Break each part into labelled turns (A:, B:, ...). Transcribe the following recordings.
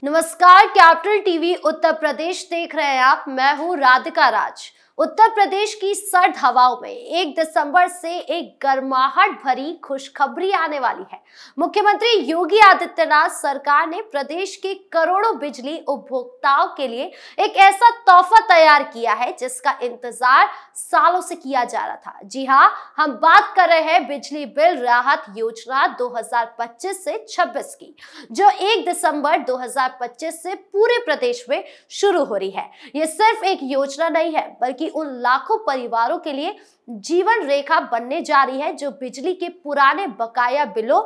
A: नमस्कार, capital TV Uttar Pradesh देख रहे हैं आप। मैं हूं राधिका राज। उत्तर प्रदेश की सर्द हवाओं में 1 दिसंबर से एक गर्माहट भरी खुशखबरी आने वाली है। मुख्यमंत्री योगी आदित्यनाथ सरकार ने प्रदेश के करोड़ों बिजली उपभोक्ताओं के लिए एक ऐसा तोहफा तैयार किया है जिसका इंतजार सालों से किया जा रहा था। जी हां, हम बात कर रहे हैं बिजली बिल राहत योजना 2025 से 26 की, जो 1 दिसंबर 2025 से पूरे प्रदेश में शुरू हो रही है। ये सिर्फ एक योजना नहीं है, बल्कि उन लाखों परिवारों के लिए जीवन रेखा बनने जा रही है जो बिजली के पुराने बकाया बिलों,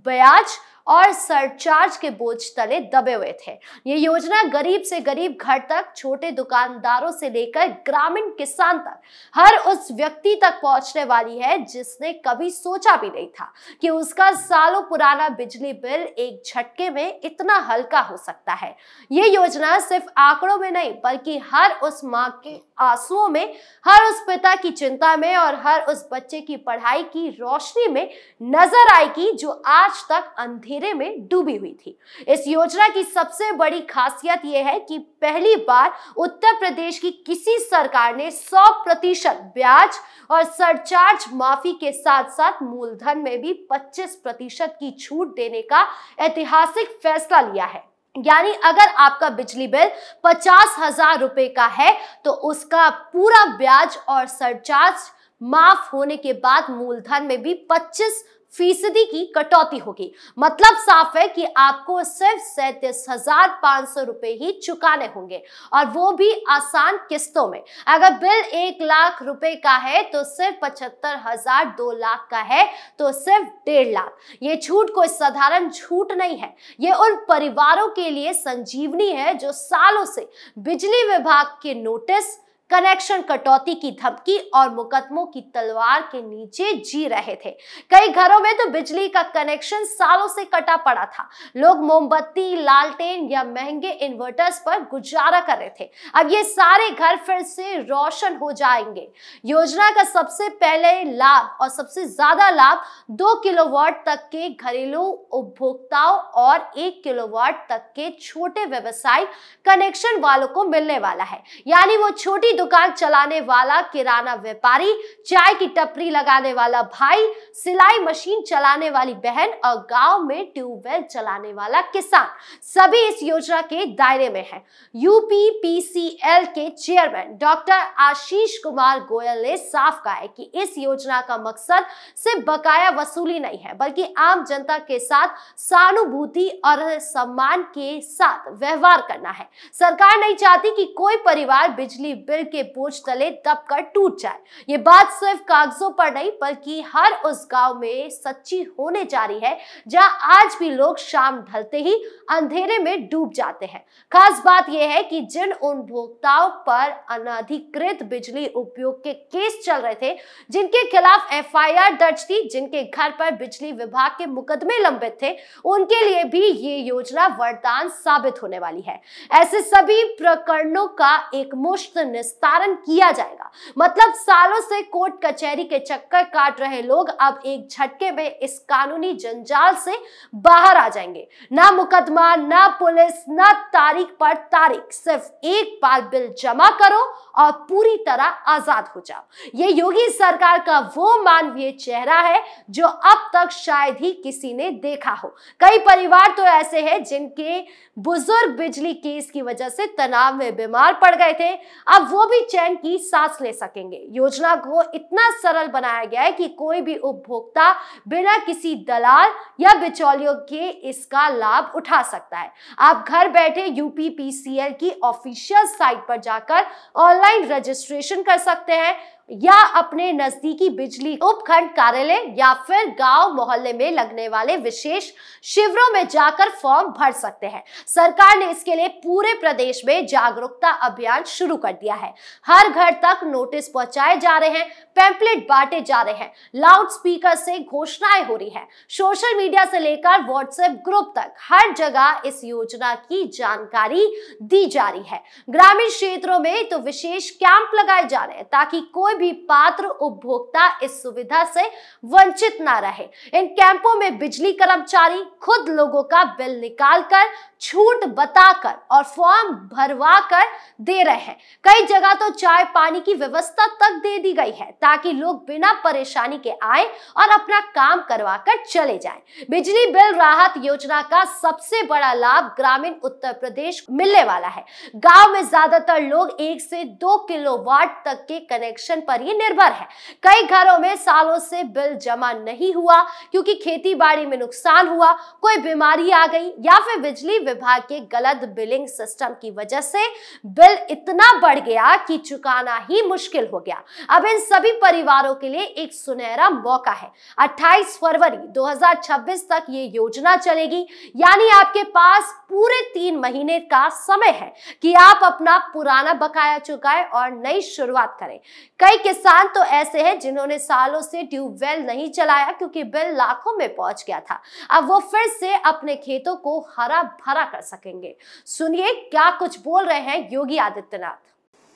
A: ब्याज और सरचार्ज के बोझ तले दबे हुए थे। ये योजना गरीब से गरीब घर तक, छोटे दुकानदारों से लेकर ग्रामीण किसान तक, हर उस व्यक्ति तक पहुंचने वाली है जिसने कभी सोचा भी नहीं था कि उसका सालों पुराना बिजली बिल एक झटके में इतना हल्का हो सकता है। ये योजना सिर्फ आंकड़ों में नहीं, बल्कि हर उस माँ के आंसुओं में, हर उस पिता की चिंता में और हर उस बच्चे की पढ़ाई की रोशनी में नजर आएगी जो आज तक अंधेरे में डूबी हुई थी। इस योजना की सबसे बड़ी खासियत यह है कि पहली बार उत्तर प्रदेश की किसी सरकार ने 100% ब्याज और सरचार्ज माफी के साथ साथ मूलधन में भी 25% की छूट देने का ऐतिहासिक फैसला लिया है। यानी अगर आपका बिजली बिल 50,000 रुपए का है तो उसका पूरा ब्याज और सरचार्ज माफ होने के बाद मूलधन में भी 25% की कटौती होगी। मतलब साफ है कि आपको सिर्फ 37,500 रुपए ही चुकाने होंगे, और वो भी आसान किस्तों में। अगर बिल 1 लाख रुपए का है तो सिर्फ 75,000, 2 लाख का है तो सिर्फ 1.5 लाख। ये छूट कोई साधारण छूट नहीं है, ये उन परिवारों के लिए संजीवनी है जो सालों से बिजली विभाग के नोटिस, कनेक्शन कटौती की धमकी और मुकदमों की तलवार के नीचे जी रहे थे। कई घरों में तो बिजली का कनेक्शन सालों से कटा पड़ा था। लोग मोमबत्ती, लालटेन या महंगे इन्वर्टर्स पर गुजारा कर रहे थे। अब ये सारे घर फिर से रोशन हो जाएंगे। योजना का सबसे पहले लाभ और सबसे ज्यादा लाभ 2 किलोवाट तक के घरेलू उपभोक्ताओं और 1 किलोवाट तक के छोटे व्यवसाय कनेक्शन वालों को मिलने वाला है। यानी वो छोटी दुकान चलाने वाला किराना व्यापारी, चाय की टपरी लगाने वाला भाई, सिलाई मशीन चलाने वाली बहन और गांव में ट्यूबवेल चलाने वाला किसान, सभी इस योजना के दायरे में हैं। यूपीपीसीएल के चेयरमैन डॉक्टर आशीष कुमार गोयल ने साफ कहा है कि इस योजना का मकसद सिर्फ बकाया वसूली नहीं है, बल्कि आम जनता के साथ सहानुभूति और सम्मान के साथ व्यवहार करना है। सरकार नहीं चाहती कि कोई परिवार बिजली बिल के बोझ तले दबकर टूट जाए। ये बात सिर्फ कागजों पर नहीं, बल्कि हर उस गांव में सच्ची होने जा रही है जहां आज भी लोग शाम ढलते ही अंधेरे में डूब जाते हैं। खास बात यह है कि जिन उपभोक्ताओं पर अनधिकृत बिजली उपयोग के केस चल रहे थे, जिनके खिलाफ एफआईआर दर्ज थी, जिनके घर पर बिजली विभाग के मुकदमे लंबित थे, उनके लिए भी ये योजना वरदान साबित होने वाली है। ऐसे सभी प्रकरणों का एकमुश्त निस्तारण किया जाएगा। मतलब सालों से कोर्ट कचहरी के चक्कर काट रहे लोग अब एक झटके में इस कानूनी जंजाल से बाहर आ जाएंगे। ना मुकदमा, ना पुलिस, ना तारीख पर तारीख, सिर्फ एक बार बिल जमा करो और पूरी तरह आजाद हो जाओ। ये योगी सरकार का वो मानवीय चेहरा है जो अब तक शायद ही किसी ने देखा हो। कई परिवार तो ऐसे हैं जिनके बुजुर्ग बिजली केस की वजह से तनाव में बीमार पड़ गए थे, अब वो भी चैन की सांस ले सकेंगे। योजना को इतना सरल बनाया गया है कि कोई भी उपभोक्ता बिना किसी दलाल या बिचौलियों के इसका लाभ उठा सकता है। आप घर बैठे यूपीपीसीएल की ऑफिशियल साइट पर जाकर ऑनलाइन रजिस्ट्रेशन कर सकते हैं या अपने नजदीकी बिजली उपखंड कार्यालय या फिर गांव मोहल्ले में लगने वाले विशेष शिविरों में जाकर फॉर्म भर सकते हैं। सरकार ने इसके लिए पूरे प्रदेश में जागरूकता अभियान शुरू कर दिया है। हर घर तक नोटिस पहुंचाए जा रहे हैं, पैम्पलेट बांटे जा रहे हैं, लाउड स्पीकर से घोषणाएं हो रही है, सोशल मीडिया से लेकर व्हाट्सएप ग्रुप तक हर जगह इस योजना की जानकारी दी जा रही है। ग्रामीण क्षेत्रों में तो विशेष कैंप लगाए जा रहे हैं ताकि कोई भी पात्र उपभोक्ता इस सुविधा से वंचित ना रहे। इन कैंपों में बिजली कर्मचारी खुद लोगों का बिल निकालकर, छूट बताकर और फॉर्म भरवा कर दे रहे हैं। कई जगह तो चाय पानी की व्यवस्था तक दे दी गई है ताकि लोग बिना परेशानी के आए और अपना काम करवा कर चले जाएं। बिजली बिल राहत योजना का सबसे बड़ा लाभ ग्रामीण उत्तर प्रदेश को मिलने वाला है। गांव में ज्यादातर लोग 1 से 2 किलोवाट तक के कनेक्शन पर ही निर्भर है। कई घरों में सालों से बिल जमा नहीं हुआ क्योंकि खेती बाड़ी में नुकसान हुआ, कोई बीमारी आ गई या फिर बिजली विभाग के गलत बिलिंग सिस्टम की वजह से बिल इतना बढ़ गया कि चुकाना ही मुश्किल हो गया। अब इन सभी परिवारों के लिए एक सुनहरा मौका है। 28 फरवरी 2026 तक ये योजना चलेगी, यानी आपके पास पूरे 3 महीने का समय है कि आप अपना पुराना बकाया चुकाएं और नई शुरुआत करें। कई किसान तो ऐसे हैं जिन्होंने सालों से ट्यूबवेल नहीं चलाया क्योंकि बिल लाखों में पहुंच गया था। अब वो फिर से अपने खेतों को हरा भरा कर सकेंगे। सुनिए क्या कुछ बोल रहे हैं योगी आदित्यनाथ।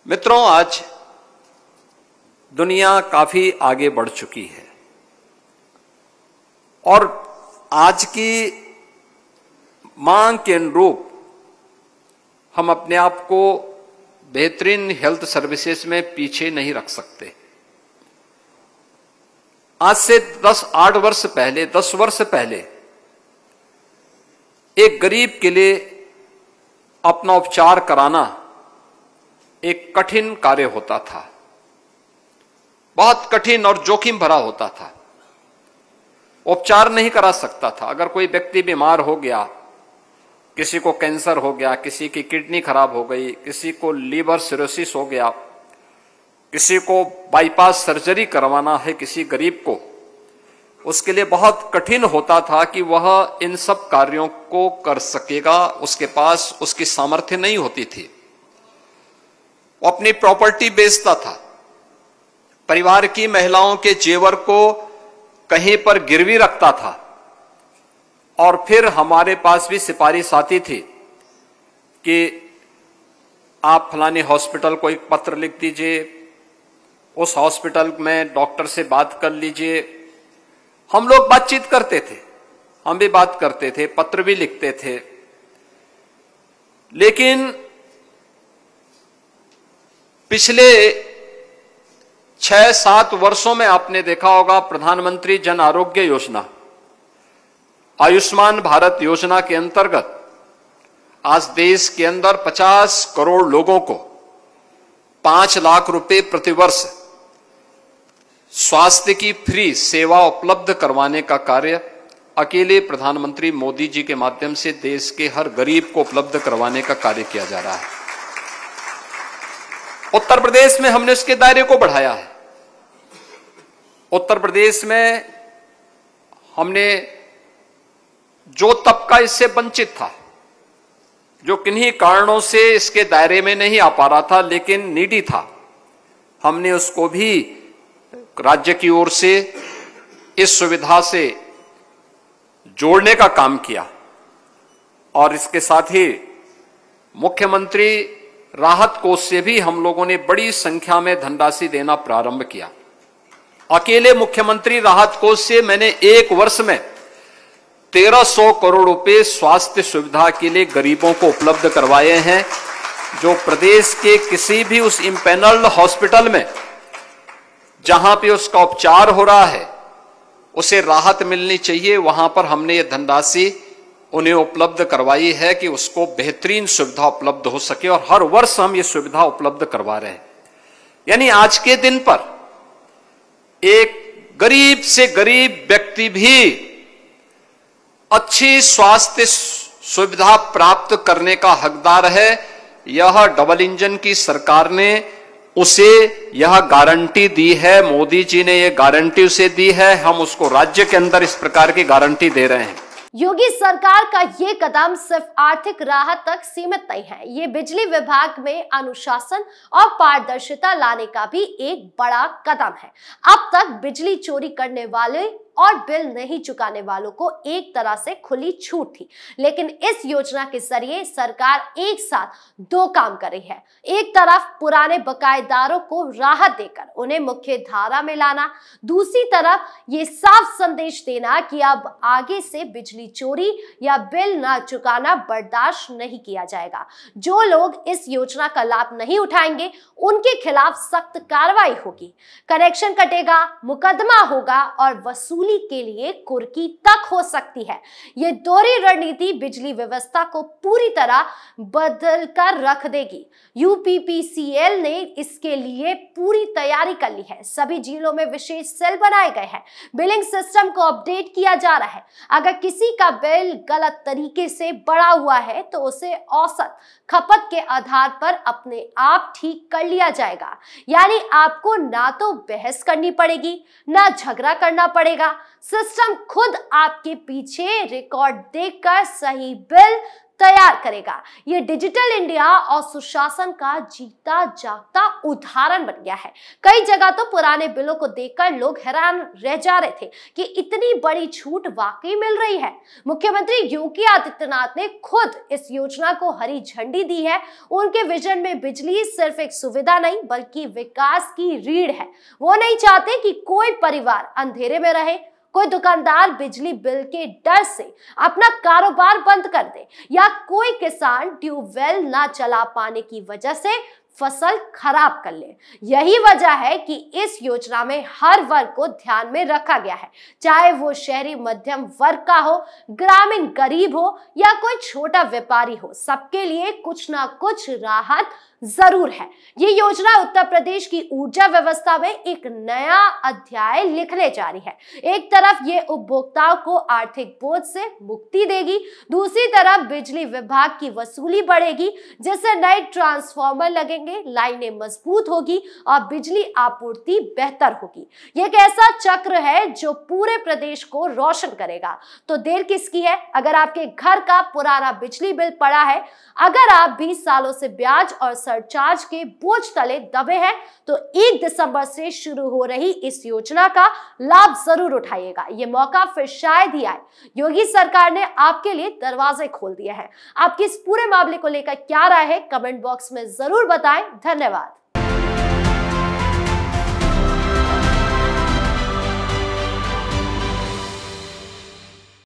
B: मित्रों, आज दुनिया काफी आगे बढ़ चुकी है और आज की मांग के अनुरूप हम अपने आप को बेहतरीन हेल्थ सर्विसेज में पीछे नहीं रख सकते। आज से 10 वर्ष पहले एक गरीब के लिए अपना उपचार कराना एक कठिन कार्य होता था, बहुत कठिन और जोखिम भरा होता था। उपचार नहीं करा सकता था। अगर कोई व्यक्ति बीमार हो गया, किसी को कैंसर हो गया, किसी की किडनी खराब हो गई, किसी को लीवर सिरोसिस हो गया, किसी को बाईपास सर्जरी करवाना है किसी गरीब को, उसके लिए बहुत कठिन होता था कि वह इन सब कार्यों को कर सकेगा। उसके पास उसकी सामर्थ्य नहीं होती थी। वो अपनी प्रॉपर्टी बेचता था, परिवार की महिलाओं के जेवर को कहीं पर गिरवी रखता था और फिर हमारे पास भी सिफारिश आती थी कि आप फलाने हॉस्पिटल को एक पत्र लिख दीजिए, उस हॉस्पिटल में डॉक्टर से बात कर लीजिए। हम लोग बातचीत करते थे, हम भी बात करते थे, पत्र भी लिखते थे, लेकिन पिछले 6-7 वर्षों में आपने देखा होगा प्रधानमंत्री जन आरोग्य योजना, आयुष्मान भारत योजना के अंतर्गत आज देश के अंदर 50 करोड़ लोगों को 5 लाख रुपए प्रतिवर्ष स्वास्थ्य की फ्री सेवा उपलब्ध करवाने का कार्य अकेले प्रधानमंत्री मोदी जी के माध्यम से देश के हर गरीब को उपलब्ध करवाने का कार्य किया जा रहा है। उत्तर प्रदेश में हमने इसके दायरे को बढ़ाया है। उत्तर प्रदेश में हमने जो तबका इससे वंचित था, जो किन्हीं कारणों से इसके दायरे में नहीं आ पा रहा था लेकिन नीडी था, हमने उसको भी राज्य की ओर से इस सुविधा से जोड़ने का काम किया। और इसके साथ ही मुख्यमंत्री राहत कोष से भी हम लोगों ने बड़ी संख्या में धनराशि देना प्रारंभ किया। अकेले मुख्यमंत्री राहत कोष से मैंने एक वर्ष में 1300 करोड़ रुपए स्वास्थ्य सुविधा के लिए गरीबों को उपलब्ध करवाए हैं। जो प्रदेश के किसी भी उस इम्पैनल्ड हॉस्पिटल में जहां पे उसका उपचार हो रहा है उसे राहत मिलनी चाहिए, वहां पर हमने ये धनराशि उन्हें उपलब्ध करवाई है कि उसको बेहतरीन सुविधा उपलब्ध हो सके और हर वर्ष हम ये सुविधा उपलब्ध करवा रहे हैं। यानी आज के दिन पर एक गरीब से गरीब व्यक्ति भी अच्छी स्वास्थ्य सुविधा प्राप्त करने का हकदार है। यह डबल इंजन की सरकार ने उसे यह गारंटी दी है, मोदी जी ने यह गारंटी उसे दी है, हम उसको राज्य के अंदर इस प्रकार की गारंटी दे रहे हैं।
A: योगी सरकार का ये कदम सिर्फ आर्थिक राहत तक सीमित नहीं है, ये बिजली विभाग में अनुशासन और पारदर्शिता लाने का भी एक बड़ा कदम है। अब तक बिजली चोरी करने वाले और बिल नहीं चुकाने वालों को एक तरह से खुली छूट थी। लेकिन इस योजना के जरिए सरकार एक साथ दो काम कर रही है। एक तरफ पुराने बकायेदारों को राहत देकर उन्हें मुख्य धारा में लाना, दूसरी तरफ ये साफ संदेश देना कि अब आगे से बिजली चोरी या बिल न चुकाना बर्दाश्त नहीं किया जाएगा। जो लोग इस योजना का लाभ नहीं उठाएंगे उनके खिलाफ सख्त कार्रवाई होगी, कनेक्शन कटेगा, मुकदमा होगा और वसूली के लिए कुर्की तक हो सकती है। ये दोहरी रणनीति बिजली व्यवस्था को पूरी तरह बदल कर रख देगी। यूपीपीसीएल ने इसके लिए पूरी तैयारी कर ली है। सभी जिलों में विशेष सेल बनाए गए हैं। बिलिंग सिस्टम को अपडेट किया जा रहा है। अगर किसी का बिल गलत तरीके से बढ़ा हुआ है तो उसे औसत खपत के आधार पर अपने आप ठीक कर लिया जाएगा। यानी आपको ना तो बहस करनी पड़ेगी, ना झगड़ा करना पड़ेगा। सिस्टम खुद आपके पीछे रिकॉर्ड देखकर सही बिल तैयार करेगा। ये डिजिटल इंडिया और सुशासन का जीता जागता उदाहरण बन गया है। कई जगह तो पुराने बिलों को देखकर लोग हैरान रह जा रहे थे कि इतनी बड़ी छूट वाकई मिल रही है। मुख्यमंत्री योगी आदित्यनाथ ने खुद इस योजना को हरी झंडी दी है। उनके विजन में बिजली सिर्फ एक सुविधा नहीं बल्कि विकास की रीढ़ है। वो नहीं चाहते कि कोई परिवार अंधेरे में रहे, कोई दुकानदार बिजली बिल के डर से अपना कारोबार बंद कर दे या कोई किसान ट्यूबवेल ना चला पाने की वजह से फसल खराब कर ले। यही वजह है कि इस योजना में हर वर्ग को ध्यान में रखा गया है, चाहे वो शहरी मध्यम वर्ग का हो, ग्रामीण गरीब हो या कोई छोटा व्यापारी हो, सबके लिए कुछ ना कुछ राहत जरूर है। ये योजना उत्तर प्रदेश की ऊर्जा व्यवस्था में एक नया अध्याय लिखने जा रही है। एक तरफ ये उपभोक्ताओं को आर्थिक बोझ से मुक्ति देगी, दूसरी तरफ बिजली विभाग की वसूली बढ़ेगी, जिससे नए ट्रांसफार्मर लगेंगे, लाइनें मजबूत होगी और बिजली आपूर्ति बेहतर होगी। ये एक ऐसा चक्र है जो पूरे प्रदेश को रोशन करेगा। तो देर किसकी है? अगर आपके घर का पुराना बिजली बिल पड़ा है, अगर आप 20 सालों से ब्याज और सरचार्ज के बोझ तले दबे हैं, तो 1 दिसंबर से शुरू हो रही इस योजना का लाभ जरूर उठाइएगा। ये मौका फिर शायद ही आए। योगी सरकार ने आपके लिए दरवाजे खोल दिए हैं। आपकी इस पूरे मामले को लेकर क्या राय है, कमेंट बॉक्स में जरूर बताएं। धन्यवाद।